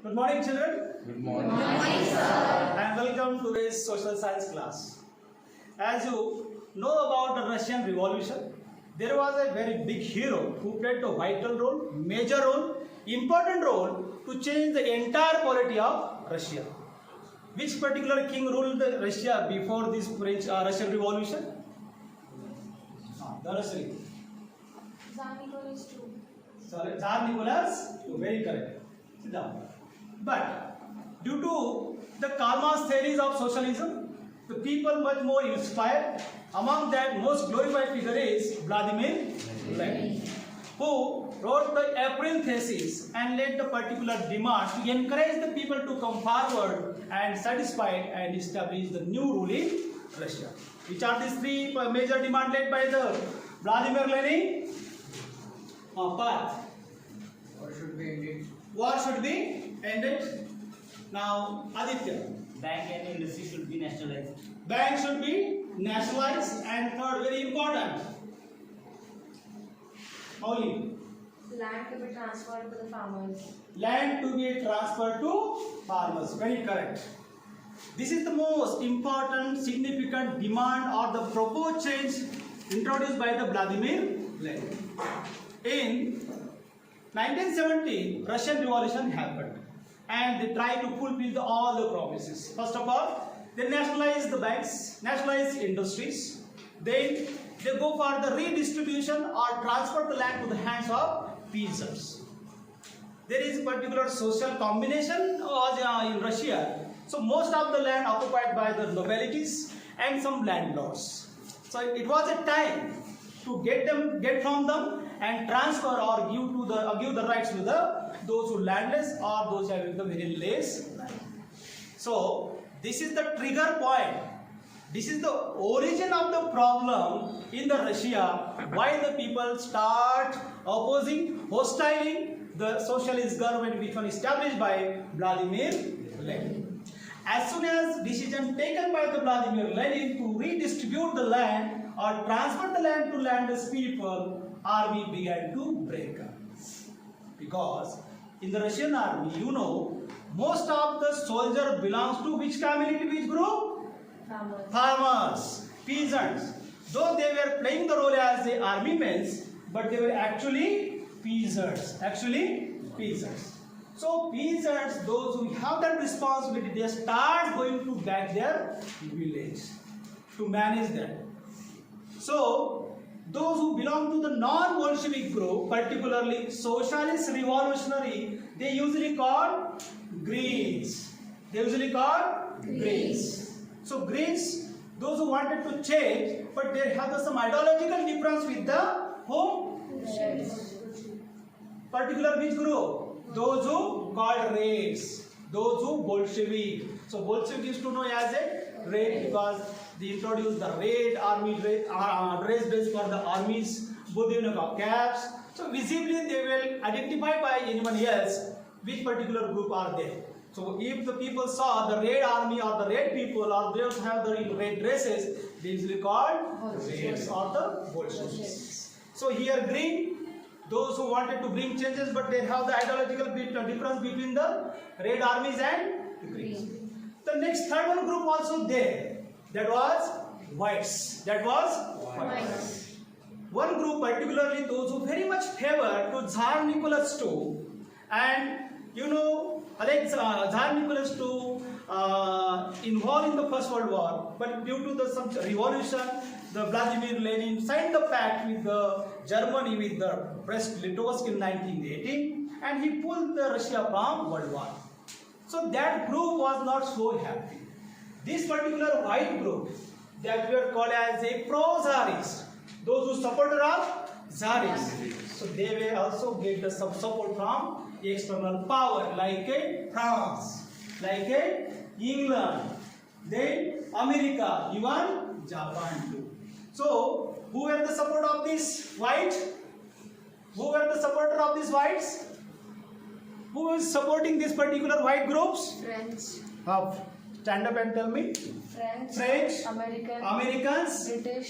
Good morning, children. Good morning. Good morning, sir. And welcome to this social science class. As you know about the Russian Revolution, there was a very big hero who played a vital role, major role, important role to change the entire polity of Russia. Which particular king ruled Russia before this French Russian Revolution? The Russian. Tsar Nicholas II. Sorry, Tsar Nicholas II. Very correct. Sit down. But due to the Karma's theories of socialism, the people much more inspired. Among that, most glorified figure is Vladimir Lenin, who wrote the April thesis and led the particular demand to encourage the people to come forward and satisfied and establish the new rule in Russia. Which are these three major demands led by the Vladimir Lenin? Path. What should be ended? War should be ended. Now, Aditya. Bank and industry should be nationalized. Bank should be nationalized. And third, very important. Only Land to be transferred to the farmers. land to be transferred to farmers. Very correct. This is the most important, significant demand or the proposed change introduced by the Vladimir Lenin. In 1917, Russian Revolution happened and they tried to fulfill all the promises. First of all, they nationalized the banks, nationalized industries. Then they go for the redistribution or transfer the land to the hands of peasants. There is a particular social combination in Russia. So most of the land occupied by the nobilities and some landlords. So it was a time to get from them and transfer or give the rights to those who landless or those having the very less land. So this is the trigger point. This is the origin of the problem in the Russia, why the people start opposing, hostiling the socialist government which was established by Vladimir Lenin. As soon as decision taken by the Vladimir Lenin to redistribute the land or transfer the land to landless people, army began to break up. Because in the Russian army, you know, most of the soldiers belongs to which community, which group? Farmers. Farmers, peasants. Though they were playing the role as the army men, but they were actually peasants. So peasants, those who have that responsibility, they start going to back their village to manage them. So those who belong to the non-Bolshevik group, particularly socialist revolutionary, they usually call Greens. So Greens, those who wanted to change, but they have some ideological difference with the whom? Particular which group? Those who called Reds, those who Bolshevik. So Bolshevik used to know as a Red because they introduced the Red army dress for the armies, both even caps. So visibly they will identify by anyone else which particular group are there. So if the people saw the Red army or the Red people or they also have the red dresses, they usually called Reds or the Bolsheviks. So here Green, those who wanted to bring changes but they have the ideological difference between the Red armies and the Greens. The next third one group also there, that was Whites. One group particularly those who very much favor to Tsar Nicholas II, and you know Tsar Nicholas II involved in the First World War, but due to some revolution, the Vladimir Lenin signed the pact with the Germany with the Brest-Litovsk in 1918, and he pulled the Russia from World War. So that group was not so happy. This particular white group that were called as a pro-Tsarist, those who supported of Tsarists. So they will also get some support from external power like France, like England, then America, even Japan too. So who were the support of this white? Who were the supporter of these whites? Who is supporting these particular white groups? French. Stand up and tell me. French. Americans,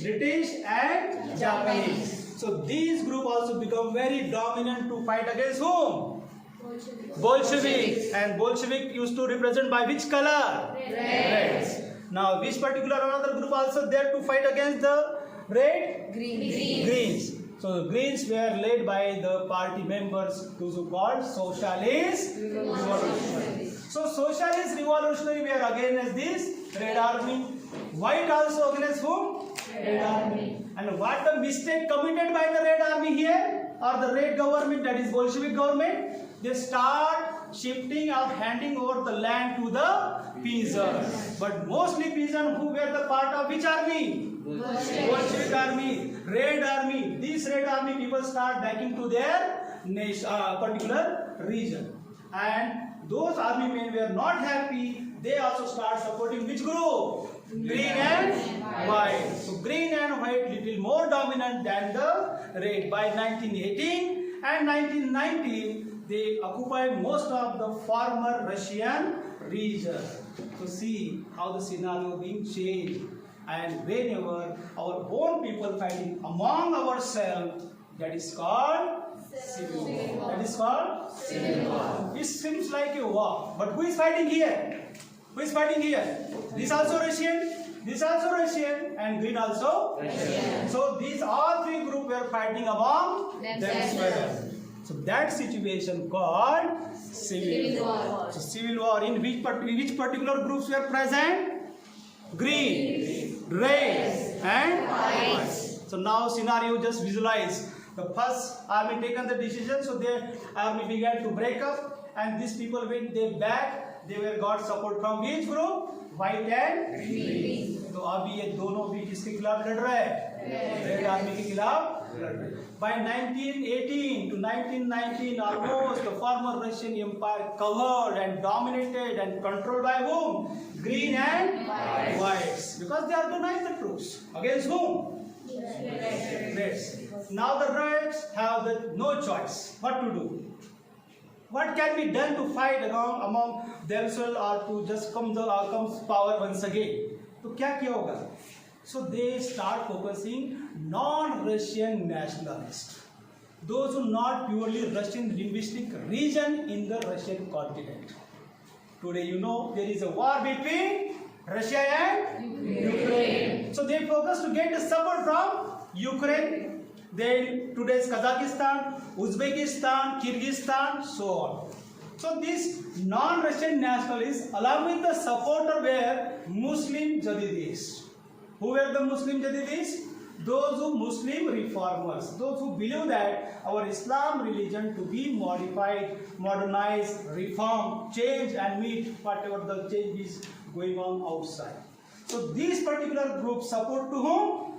British and Japanese. So these group also become very dominant to fight against whom? Bolshevik. And Bolshevik used to represent by which color? Red. Now, which particular another group also there to fight against the red? Greens. So the Greens were led by the party members, those who called Socialist Revolutionary. So Socialist Revolutionary were against this Red Army. White also against whom? Red Army. And what the mistake committed by the Red Army here, or the Red government, that is Bolshevik government? They start shifting or handing over the land to the peasants. But mostly peasants who were the part of which army? Bolshevik army, Red Army. These Red Army people start backing to their nation, particular region. And those army men were not happy. They also start supporting which group? Green and white. So green and white little more dominant than the red. By 1918 and 1919, they occupy most of the former Russian region. So see how the scenario being changed. And whenever our own people fighting among ourselves, that is called civil war. That is called civil war. It seems like a war, but who is fighting here? Who is fighting here? This also Russian, this also Russian, and green also Russian. So these all three groups were fighting among themselves. So that situation called civil war. So civil war in which particular groups were present? Green, red, and white. So now scenario just visualize. The first army taken the decision, so their army began to break up, and these people went they back. They were got support from which group? White and green. तो अभी ये दोनों भी किसके खिलाफ लड़ रहे हैं? रेड आर्मी के खिलाफ लड़ रहे हैं. By 1918 to 1919, almost the former Russian Empire covered and dominated and controlled by whom? Green and whites. Because they organized the troops. Against whom? Reds. Now the Reds have no choice. What to do? What can be done to fight among themselves or to just comes power once again? तो क्या किया होगा? So they start focusing non-Russian nationalists, those who not purely Russian linguistic region in the Russian continent. Today you know there is a war between Russia and Ukraine. So they focus to get the support from Ukraine, then today's Kazakhstan, Uzbekistan, Kyrgyzstan, so on. So these non-Russian nationalists, along with the supporter, were Muslim Jadidis. Who were the Muslim Jadidis? Those who Muslim reformers, those who believe that our Islam religion to be modified, modernized, reformed, changed and meet whatever the change is going on outside. So these particular groups support to whom?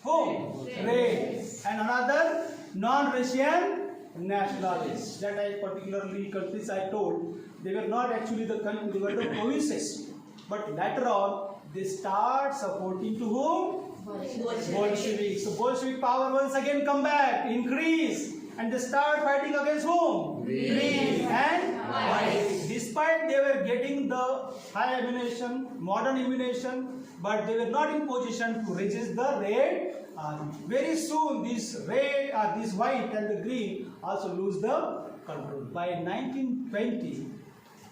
Whom? Red. And another non-Russian nationalists. That I particularly countries I told, they were not actually the country, they were the provinces. But later on, they start supporting to whom? Bolsheviks. So Bolshevik power once again come back, increase, and they start fighting against whom? Green and white. Despite they were getting the high ammunition, modern ammunition, but they were not in position to resist the red army. Very soon, this red, this white and the green also lose the control. By 1920,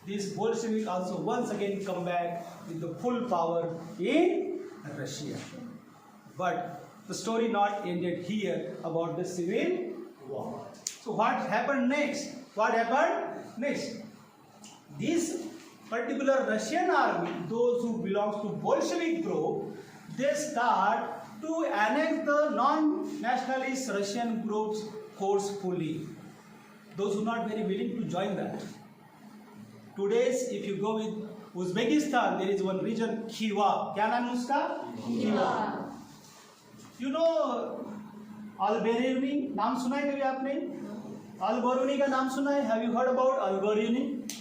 these Bolsheviks also once again come back with the full power in Russia. But the story not ended here about the civil war. So what happened next? What happened next? This particular Russian army, those who belong to Bolshevik group, they start to annex the non-nationalist Russian groups forcefully. Those who are not very willing to join that. Today's, if you go with Uzbekistan, there is one region, Khiva. क्या नाम है उसका? Khiva. You know Al-Biruni? नाम सुना है कभी आपने? Al-Biruni का नाम सुना है? Have you heard about Al-Biruni?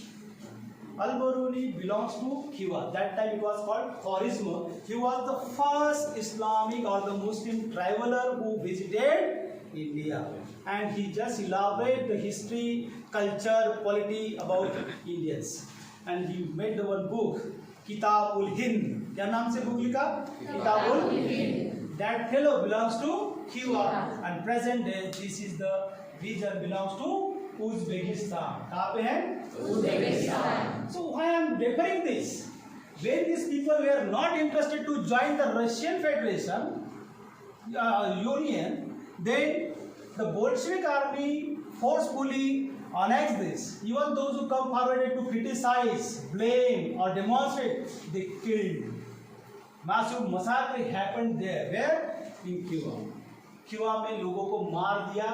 Al-Biruni belongs to Khiva. That time it was called Khwarizm. He was the first Islamic or the Muslim traveler who visited India. And he just elaborated the history, culture, polity about Indians. And he made the one book, Kitab-ul-Hind. क्या नाम से book लिखा? Kitab-ul-Hind. That fellow belongs to Khiva. And present day, this is the region belongs to Uzbekistan. कहाँ पे है? Uzbekistan. So why I am referring this? When these people were not interested to join the Russian Federation Union, then the Bolshevik army forcefully annexed this. Even those who come forward to criticize, blame or demonstrate, they killed. Massive massacre happened there. Where? In Cuba. Cuba में लोगों को मार दिया.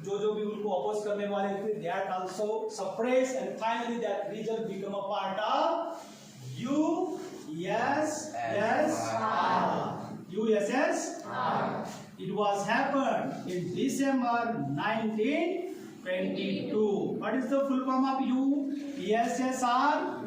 जो भी उनको oppose करने वाले थे, that also suppressed, and finally that region became a part of USSR. USSR. It was happened in December 1922. What is the full form of USSR?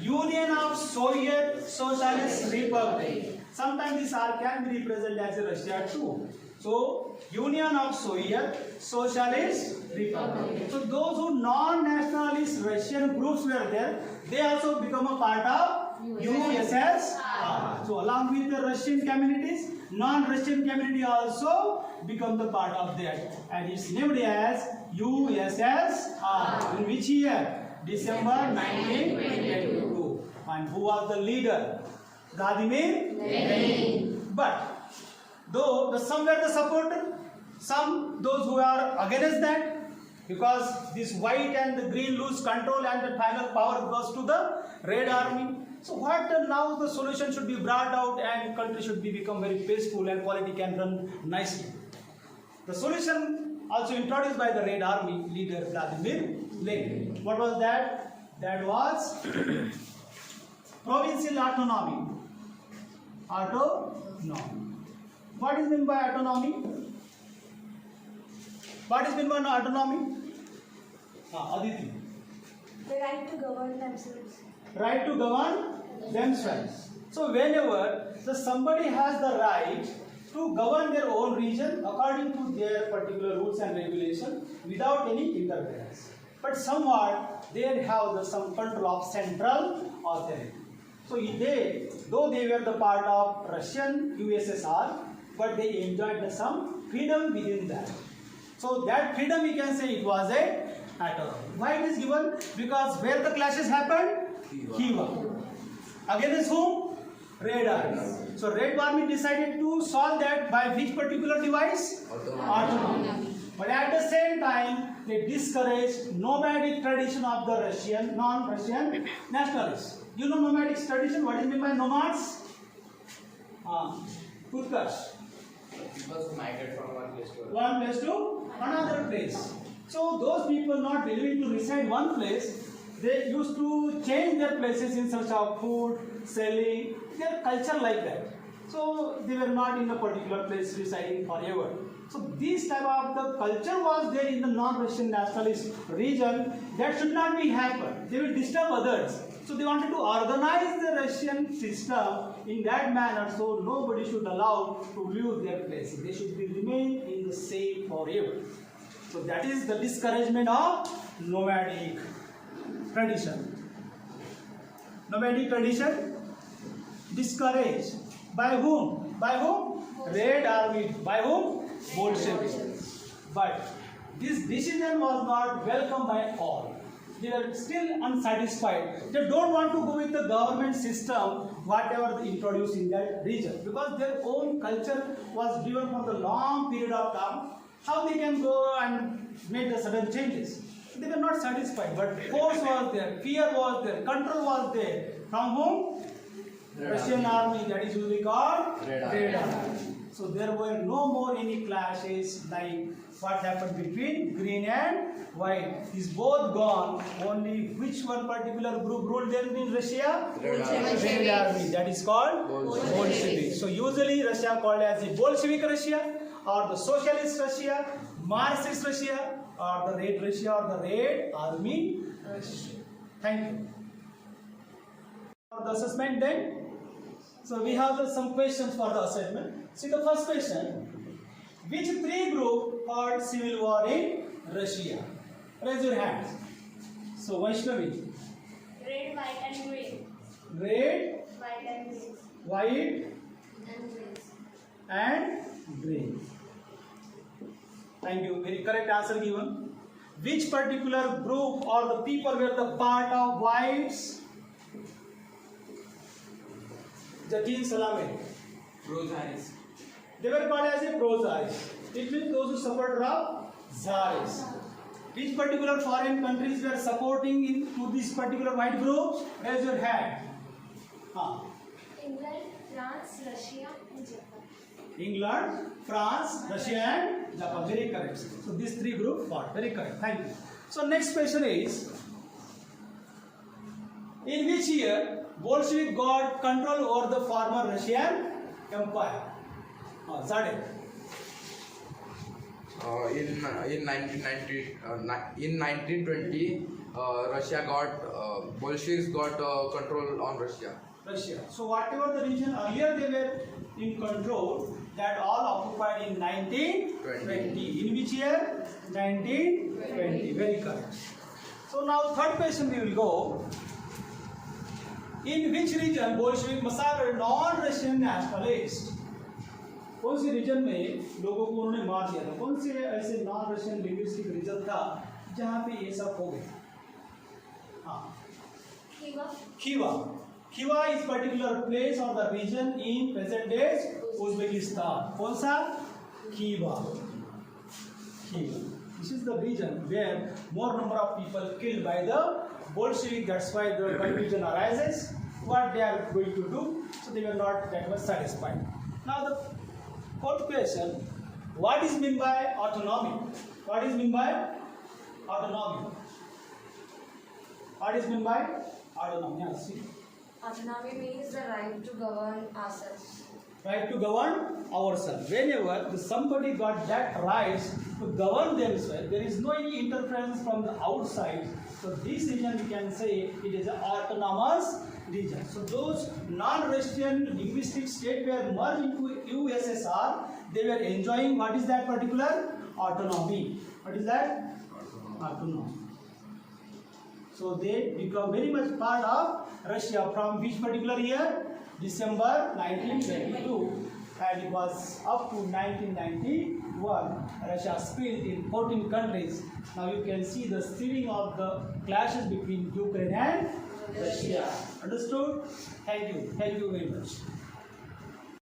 Union of Soviet Socialist Republic. Sometimes this R can be represented as a Russia too. So, Union of Soviet Socialist Republic. So, those who non-nationalist Russian groups were there, they also become a part of USSR. So, along with the Russian communities, non-Russian community also become the part of that. And it's named as USSR. In which year? December 1922. And who was the leader? Vladimir Lenin. But though some were the supporter, some those who are against that, because this white and the green lose control and the final power goes to the Red Army. So what now the solution should be brought out and country should be become very peaceful and quality can run nicely. The solution also introduced by the Red Army leader Vladimir Lenin. What was that? That was provincial autonomy. Autonomy. What is meant by autonomy? What is meant by autonomy? Aditi. The right to govern themselves. Right to govern themselves. So whenever somebody has the right to govern their own region according to their particular rules and regulations without any interference. But somewhat they have some control of central authority. So though they were the part of Russian USSR, but they enjoyed some freedom within that. So that freedom we can say it was a autonomy. Why it is given? Because where the clashes happened? Khiva. Against whom? Red Army. So Red Army decided to solve that by which particular device? Autonomy. But at the same time, they discouraged nomadic tradition of the Russian, non-Russian nationalists. You know nomadic tradition? What is meant by nomads? Utkarsh. People who migrate from one place to another. One place to another place. So those people not believing to reside one place, they used to change their places in search of food, selling, their culture like that. So they were not in a particular place residing forever. So this type of the culture was there in the non-Russian nationalist region. That should not be happen. They will disturb others. So they wanted to organize the Russian system in that manner, so nobody should allow to lose their place. They should be remain in the same forever. So that is the discouragement of nomadic tradition. Nomadic tradition discouraged by whom? By whom? Red Army. By whom? Bolsheviks. But this decision was not welcomed by all. They were still unsatisfied. They don't want to go with the government system, whatever they introduced in that region, because their own culture was given for the long period of time. How they can go and make the sudden changes? They were not satisfied, but force was there, fear was there, control was there. From whom? Russian army, that is usually called Red Army. So there were no more any clashes like what happened between green and white. Is both gone. Only which one particular group ruled there in Russia? Red Army. That is called Bolshevik. So usually Russia called as the Bolshevik Russia, or the Socialist Russia, Marxist Russia, or the Red Russia, or the Red Army Russia. Thank you. For the assessment then. So we have some questions for the assessment. See the first question. Which three groups fought civil war in Russia? Raise your hands. So Vaishnavi. Red, white, and green. Red, White and green. white, And green. and green. Thank you. Very correct answer given. which particular group or the people were the part of whites? Jatin Salame. Pro-Tsarist. They were called as a pro-Tsarist. It means those who supported of Tsars. Which particular foreign countries were supporting to this particular white group? Raise your hand. England, France, Russia, and Japan. England, France, Russia and Japan. Very correct. So these three groups fought. Very correct. Thank you. So next question is, in which year Bolshevik got control over the former Russian Empire? Zadek. In 1920, Russia got Bolsheviks got control on Russia. Russia. So whatever the region earlier they were in control, that all occupied in 1920. In which year? 1920. Very correct. So now third question we will go. In which region Bolshevik massacred non-Russian nationalists? कौन से reason में लोगों को उन्होंने मार दिया था? कौन से ऐसे नॉन रशियन लिंग्विस्टिक रीजन था जहाँ पे ये सब हो गया? Khiva. Khiva is particular place or the region in present day Uzbekistan. कौन सा? Khiva. This is the region where more number of people killed by the Bolshevik. That's why the confusion arises. What they are going to do? So they were not that much satisfied. Now the fourth question: what is meant by autonomy? What is meant by autonomy? What is meant by autonomy? Yes, see. Autonomy means the right to govern ourselves. Right to govern ourselves. Whenever somebody got that right to govern themselves, there is no any interference from the outside. So this region we can say it is an autonomous region. So those non-Russian linguistic states were merged into USSR. They were enjoying what is that particular autonomy? What is that? Autonomy. So they become very much part of Russia from which particular year? December 1922, and it was up to 1991. Russia split in 14 countries. Now you can see the steering of the clashes between Ukraine and Russia. Understood? Thank you. Thank you very much.